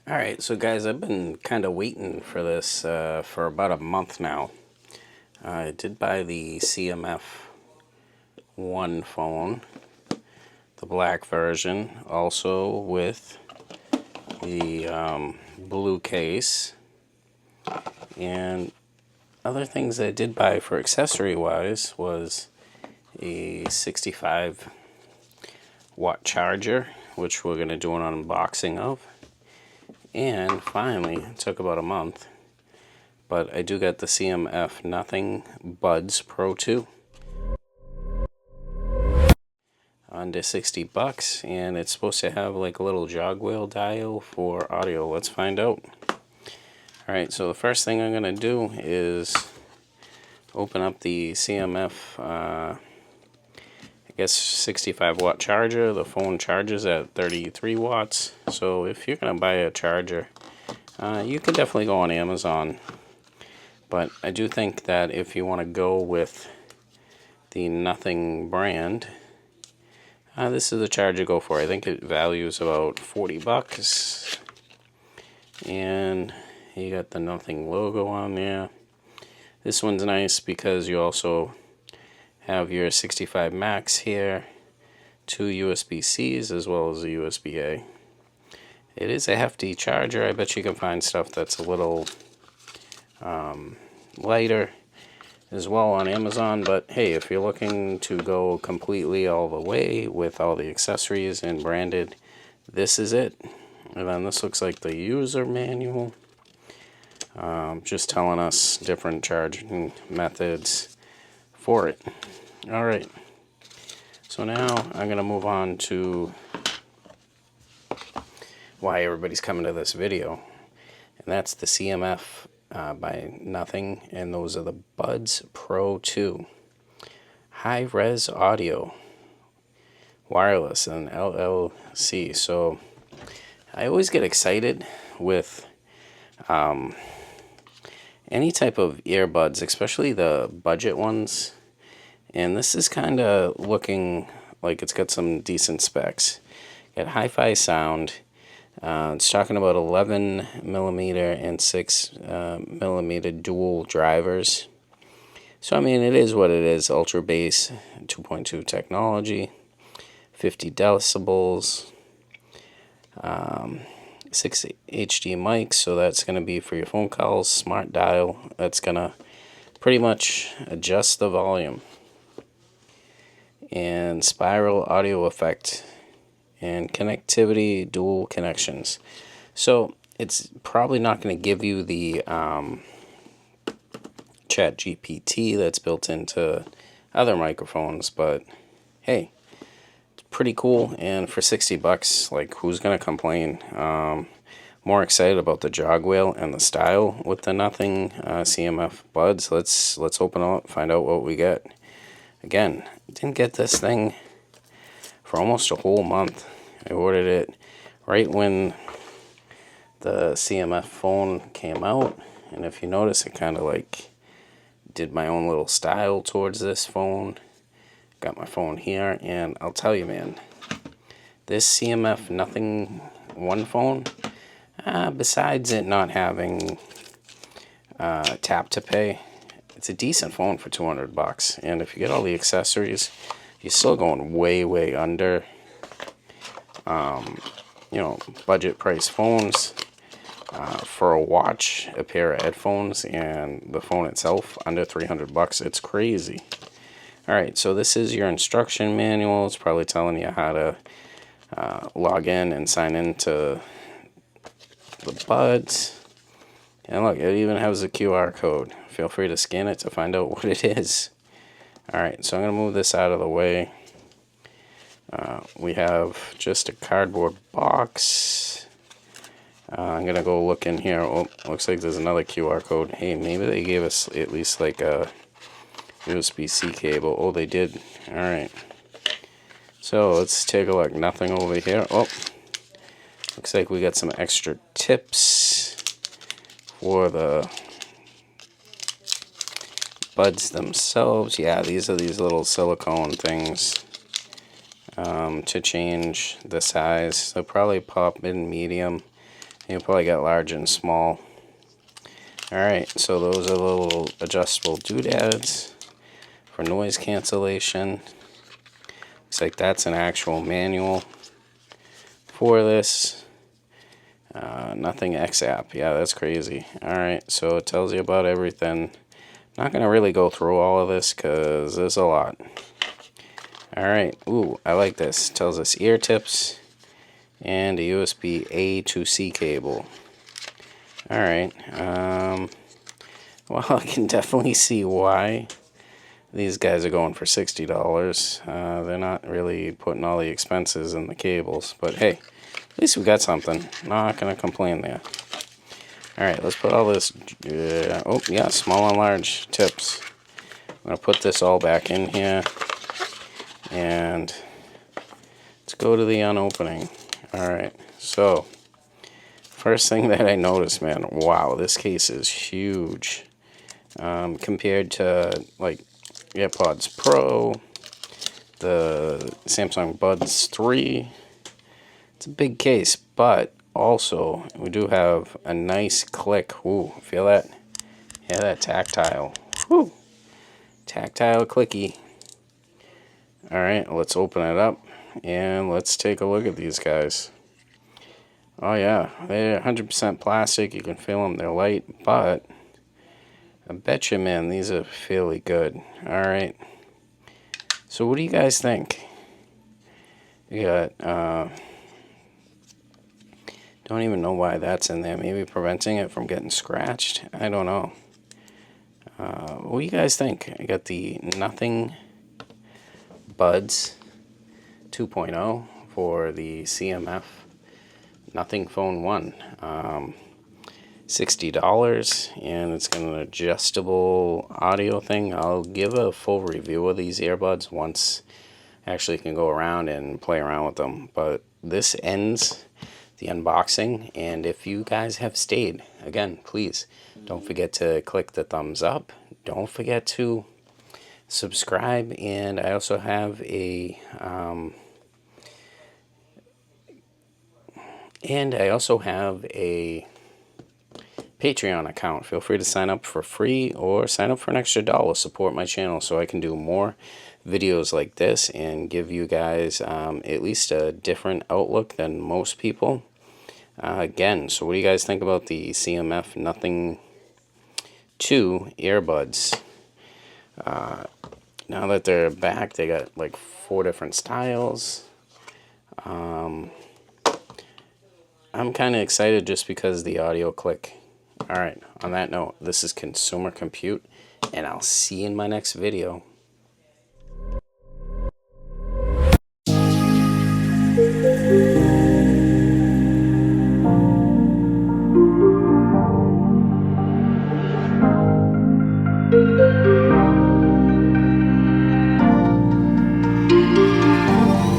Alright, so guys, I've been kind of waiting for this for about a month now. I did buy the CMF 1 phone, the black version, also with the blue case. And other things I did buy for accessory-wise was a 65 watt charger, which we're going to do an unboxing of. And finally, it took about a month, but I do get the CMF Nothing Buds Pro 2 under 60 bucks, and it's supposed to have like a little jog wheel dial for audio. Let's find out. Alright, so the first thing I'm going to do is open up the CMF I guess 65 watt charger. The phone charges at 33 watts. So if you're going to buy a charger, you can definitely go on Amazon. But I do think that if you want to go with the Nothing brand, this is the charger to go for. I think it values about 40 bucks. And you got the Nothing logo on there. This one's nice because you also have your 65 Max here, 2 USB-Cs as well as a USB-A. It is a hefty charger. I bet you can find stuff that's a little lighter as well on Amazon, but hey, if you're looking to go completely all the way with all the accessories and branded, this is it. And then this looks like the user manual, just telling us different charging methods for it. Alright, so now I'm going to move on to why everybody's coming to this video, and that's the CMF by Nothing, and those are the Buds Pro 2 high-res audio, wireless and LLC. So I always get excited with any type of earbuds, especially the budget ones. And this is kind of looking like it's got some decent specs. Got hi-fi sound. It's talking about 11 millimeter and 6 millimeter dual drivers. So I mean, it is what it is. Ultra bass, 2.2 technology, 50 decibels, 6 HD mics. So that's going to be for your phone calls. Smart dial. That's going to pretty much adjust the volume. And spiral audio effect and connectivity, dual connections. So it's probably not going to give you the chat GPT that's built into other microphones, but hey, it's pretty cool. And for 60 bucks, like, who's going to complain? More excited about the jog wheel and the style with the Nothing CMF buds. Let's open up, find out what we get. Again, didn't get this thing for almost a whole month. I ordered it right when the CMF phone came out, and if you notice, it kind of like did my own little style towards this phone. Got my phone here, and I'll tell you, man, this CMF Nothing 1 phone, besides it not having tap to pay, it's a decent phone for 200 bucks. And if you get all the accessories, you're still going way under, budget price phones. For a watch, a pair of headphones, and the phone itself under 300 bucks. It's crazy. Alright, so this is your instruction manual. It's probably telling you how to log in and sign into the buds. And look, it even has a QR code. Feel free to scan it to find out what it is. Alright, so I'm going to move this out of the way. We have just a cardboard box. I'm going to go look in here. Oh, looks like there's another QR code. Hey, maybe they gave us at least like a USB-C cable. Oh, they did. Alright. So let's take a look. Nothing over here. Oh, looks like we got some extra tips for the buds themselves. Yeah, these are these little silicone things to change the size. They'll probably pop in medium You probably got large and small. Alright, so those are the little adjustable doodads for noise cancellation. Looks like that's an actual manual for this. Nothing XApp. Yeah, that's crazy. Alright, so it tells you about everything. Not going to really go through all of this because there's a lot. Alright, ooh, I like this. It tells us ear tips and a USB A to C cable. Alright, well, I can definitely see why these guys are going for $60. They're not really putting all the expenses in the cables, but hey, at least we got something. Not going to complain there. Alright, let's put all this, oh yeah, small and large tips. I'm going to put this all back in here, and let's go to the unopening. Alright, so, first thing that I noticed, man, wow, this case is huge. Compared to, like, AirPods Pro, the Samsung Buds 3, it's a big case, but also, we do have a nice click. Ooh, feel that? Yeah, that tactile. Whew. Tactile clicky. Alright, let's open it up and let's take a look at these guys. Oh yeah, they're 100% plastic. You can feel them, they're light, but I bet you, man, these are fairly good. Alright. So what do you guys think? You got, don't even know why that's in there. Maybe preventing it from getting scratched? I don't know. What do you guys think? I got the Nothing Buds 2.0 for the CMF Nothing Phone 1. $60, and it's got an adjustable audio thing. I'll give a full review of these earbuds once I actually can go around and play around with them. But this ends the unboxing, and if you guys have stayed, again, please don't forget to click the thumbs up. Don't forget to subscribe, and I also have a Patreon account. Feel free to sign up for free or sign up for an extra $1. Support my channel so I can do more videos like this and give you guys at least a different outlook than most people. Again, so what do you guys think about the CMF Nothing 2 earbuds? Now that they're back, they got like 4 different styles. I'm kind of excited just because the audio click. Alright, on that note, this is Consumer Compute, and I'll see you in my next video.